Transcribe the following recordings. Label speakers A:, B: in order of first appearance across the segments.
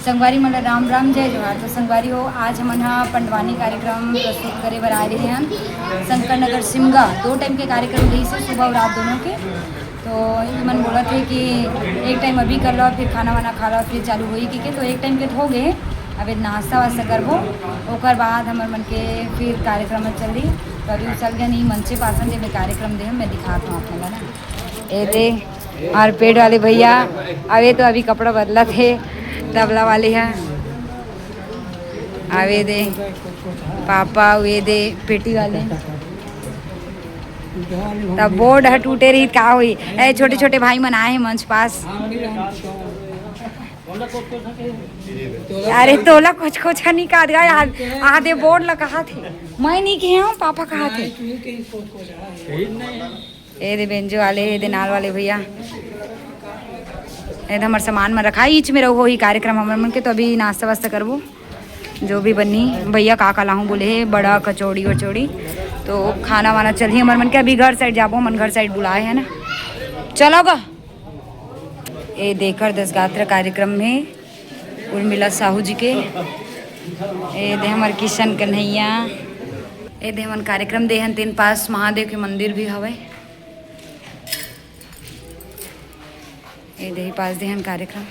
A: संगवारी मतलब राम राम जय जोहार। तो संगवारी हो आज हम यहाँ पंडवानी कार्यक्रम प्रस्तुत करे बर आए रहे हैं शंकर नगर सिमगा। 2 टाइम के कार्यक्रम रही से सुबह और रात दोनों के। तो ये मन बोला थे कि एक टाइम अभी कर लो फिर खाना वाना खा लो फिर चालू होई कि तो एक टाइम के हो गए। अब नाश्ता वास्ता करबो ओकर बाद हमारे मन के फिर कार्यक्रम चल रही। तो अभी चल गया नहीं मंचे पासन जब कार्यक्रम दे मैं दिखाता हूँ आप लोगों ना। ये दे और पेड़ वाले भैया अवे तो अभी कपड़ा बदला थे तबला वाले हैं। आवे दे पापा वे दे पेटी वाले तब बोर्ड है टूटे रही का हुई। ऐ छोटे छोटे भाई मन आए हैं मंच पास। अरे तोला कुछ कुछ का नहीं काट गया आधे बोर्ड ला कहा थे मैं नहीं किया हूँ पापा कहा थे। ए दे बेंजो वाले ए दे नाल वाले भैया ए हमारे सामान में रखा ईच में रहो ही कार्यक्रम हमारे मन के। तो अभी नाश्ता वास्ता करबो जो भी बनी भैया का लाऊं बोले है बड़ा कचौड़ी वचौड़ी। तो खाना वाना चलिए हमारे मन के। अभी घर साइड जाबो मन घर साइड बुलाए है ना चलोगा। ये देकर 10 गात्र कार्यक्रम में उर्मिला साहू जी के ए दे हमारे किशन कन्हैया ए दे हमन कार्यक्रम देहन तीन पास महादेव के मंदिर भी हवे। ए दे पास देहन कार्यक्रम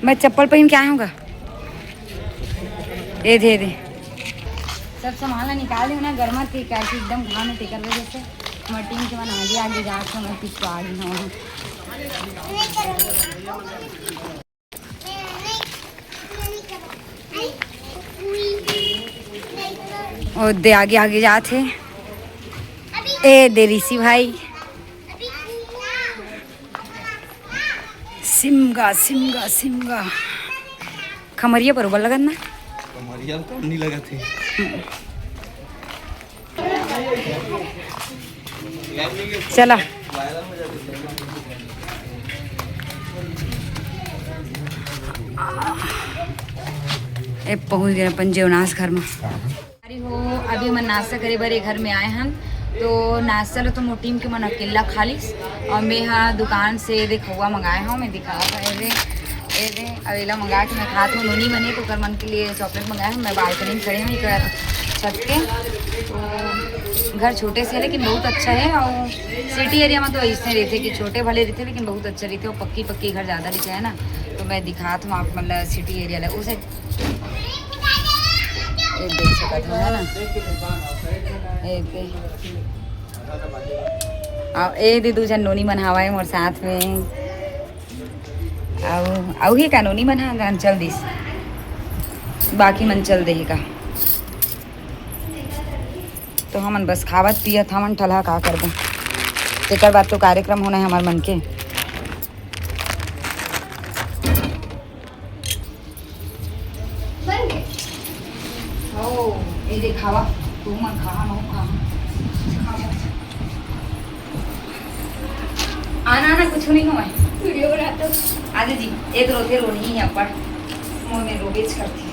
A: मैं चप्पल पहन के आया हूँगा। ए दे दे सब सामान निकाल दी ना गर्मा थी क्या एकदम घाम में टिकल वजह से मटीन के मन आगे आगे जाके मैं पिछवा आ गई हूँ। और दे आगे आगे जाते ए दे ऋषि भाई सिमगा सिमगा सिमगा खमरिया पर लगन ना
B: कमरिया तो नहीं लगा थी।
A: चला ए पहुंच गए अपन जेवनास घर में हो। अभी हम नाश्ता करे बारे घर में आए हैं। तो नाश्ता लो तो मोर टीम के मन अकेला खालिस और मैं हाँ दुकान से दे खौआ मंगाए हूँ। मैं दिखा ए दे अवेला मंगा के मैं खाती हूँ। नोनी बने तो कर मन के लिए चॉकलेट मंगाया हूँ। मैं बालकनी में खड़ी हूँ इधर छत के। तो घर छोटे से है लेकिन बहुत अच्छा है। और सिटी एरिया में तो ऐसे रहते कि छोटे भले रहते लेकिन बहुत अच्छे रहते। और पक्की पक्की घर ज़्यादा रहते है ना। तो मैं दिखाती हूँ आप मतलब सिटी एरिया लगे उसे देख सकते हो है ना। ए दे दू जन नोनी मन हवाए मोर साथ में आउ ही का नोनी मन हा गान चल दिस बाकी मन चल दे का। तो हमन बस खावत पियत हमन ठलहा का करबो। तेकर बाद तो कार्यक्रम होना है हमार मन के। ओ ए दे खावा तू मन खा मैं खा आना ना कुछ नहीं हुआ वीडियो बनाता आज जी एक रोते रोनी है पर मोर में रोबेज करती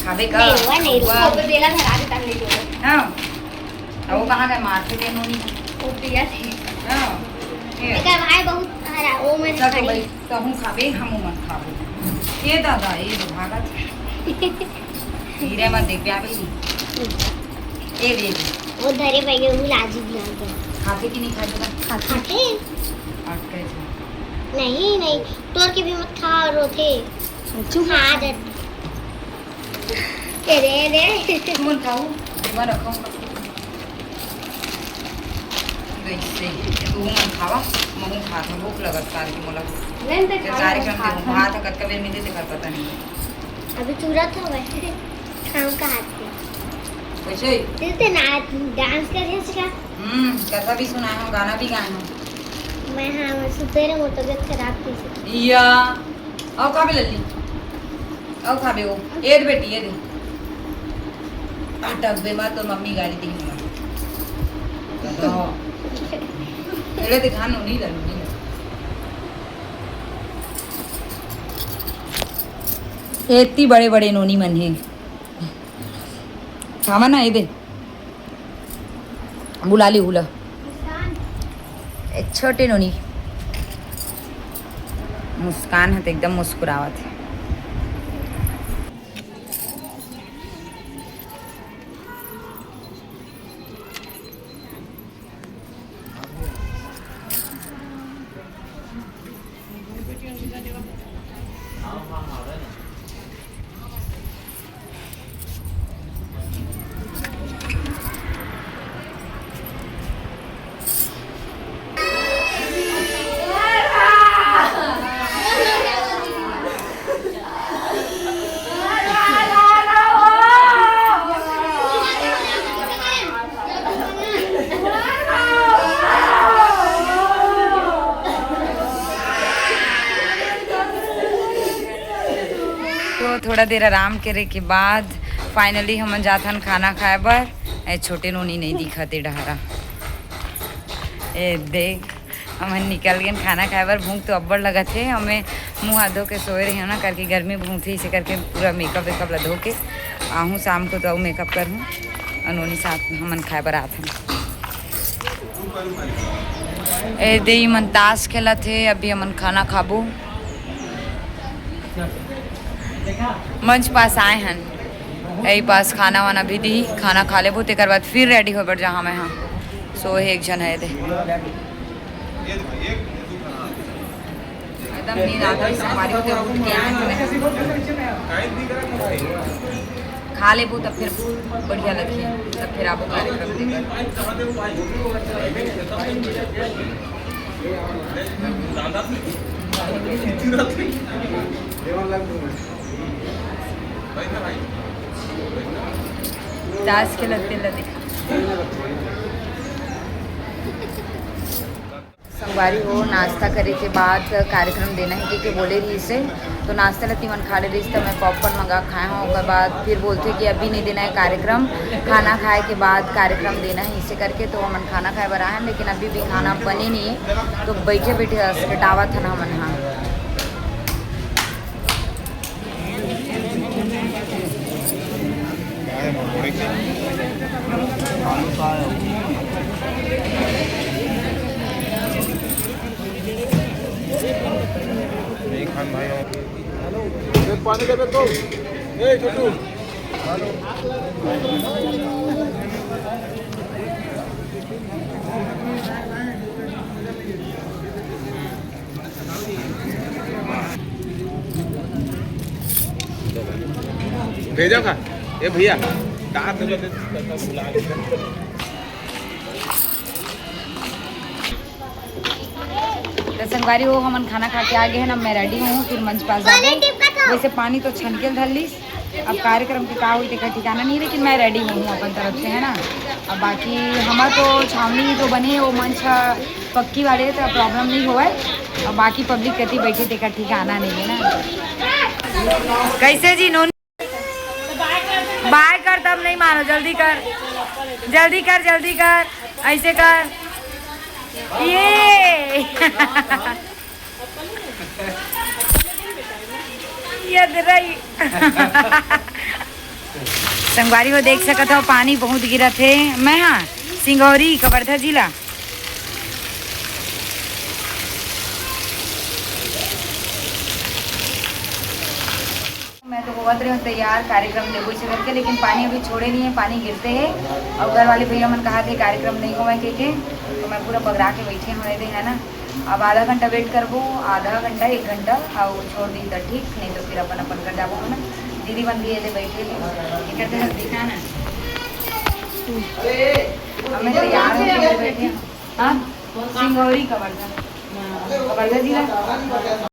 A: खाबे का नहीं तो देला धरा देता नहीं जो हां अब वो कहां गए मारते थे नोनी वो पिया थे हां एकर भाई बहुत हरा वो मैं खाई भाई तो हम खाबे हम मत खाबो ये दादा ये भागत हीरे मत देख प्या भी ए दे वो धरे भाई वो लाजी भी आ खाते कि नहीं खाते खाते नहीं नहीं तोड़ के भी मत खा रोते चुप आ जा रे रे मन खाओ मैं रखो वैसे तू मन खावा मैं खाता भूख लगत सारे के मोला नहीं ते कार्यक्रम में भात कत कबे में देते कर पता नहीं अभी तुरंत हो वैसे खाऊं का हाथ पे वैसे देते ना डांस कर रहे हैं क्या कथा भी सुना है गाना भी गाए हैं मैं हाँ मैं सुतेरे मोर तबियत खराब थी या आओ खाबे लल्ली आओ खाबे वो ये दे बेटी ये दे डब्बे में तो मम्मी गाड़ी दी हां एले दिखा नो नहीं लल्ली इतनी बड़े बड़े नोनी मन है खावा ना ये दे बुला ली हुला एक छोटे नोनी मुस्कान है तो एकदम मुस्कुरावत है। तो थोड़ा देर आराम करे के बाद फाइनली हम जाथन खाना खाए बर। ए छोटे नोनी नहीं दिखते डहरा। ए देख हम निकल गए खाना खाए बर। भूख तो अब्बड़ लगत है। हमें मुँह हाथ धो के सोए रही ना करके गर्मी भूख थी, इसे करके पूरा मेकअप वेकअप ला धो के आहूँ शाम को तो मेकअप करूँ और नोनी साथ में हमन खाए बर आथन। ए दे मन ताश खेलत है। अभी हमन खाना खाबो। मंच पास आए हैं यही पास खाना वाना भी दी। खाना खा लेबो तेकर बाद फिर रेडी हो बर जहाँ मैं हाँ सो एक जन है दे एकदम नींद आता है। हमारी होते उठ के आए खा लेबो तब फिर बढ़िया लगी तब फिर आपको कार्यक्रम ताश के लगते दिखा। संगवारी हो नाश्ता करे के बाद कार्यक्रम देना है क्योंकि बोले रही इसे तो नाश्ता लती मन खा ले रही तो मैं पॉपकॉर्न मंगा खाए हूँ। उसके बाद फिर बोलते कि अभी नहीं देना है कार्यक्रम, खाना खाए के बाद कार्यक्रम देना है इसे करके तो हमन खाना खाए बर आए। लेकिन अभी भी खाना बने नहीं है तो बैठे बैठे स्टावा था ना हमन। हाँ
B: पानी दे तो ए छोटू भेजा का ए भैया दांत बुला
A: संगवारी हो हमन खाना खा के आ गए हैं ना। मैं रेडी हूँ फिर मंच पास जाऊँ। वैसे पानी तो छनकेल धर लीस। अब कार्यक्रम के का हुई का ठिकाना नहीं लेकिन मैं रेडी हूँ अपन तरफ से है ना। अब बाकी हमारा तो छावनी जो बने वो मंच पक्की वाले तो प्रॉब्लम नहीं हुआ है। और बाकी पब्लिक कति बैठे थे का ठिकाना नहीं है ना। कैसे जी नोनी बाय कर तब नहीं मानो जल्दी कर जल्दी कर जल्दी कर ऐसे कर ये संगवारी हो देख सकत हो पानी बहुत गिरा थे। मैं हाँ सिंगौरी कवर्धा जिला। मैं तो बहुत रही हूँ तैयार कार्यक्रम देवो से करके लेकिन पानी अभी छोड़े नहीं है, पानी गिरते हैं। और घर वाले भैया मन कहा थे कार्यक्रम नहीं हुआ के तो मैं पूरा पगड़ा के बैठे हुए थे है ना। अब आधा घंटा वेट करबो, आधा घंटा 1 घंटा और छोड़ दी तो ठीक, नहीं तो फिर अपन अपन कर जाबो है ना। दीदी बन गई है बैठे थे करते दिखा ना हमें तैयार हो बैठे। हाँ सिंगौरी कवर्धा जिला।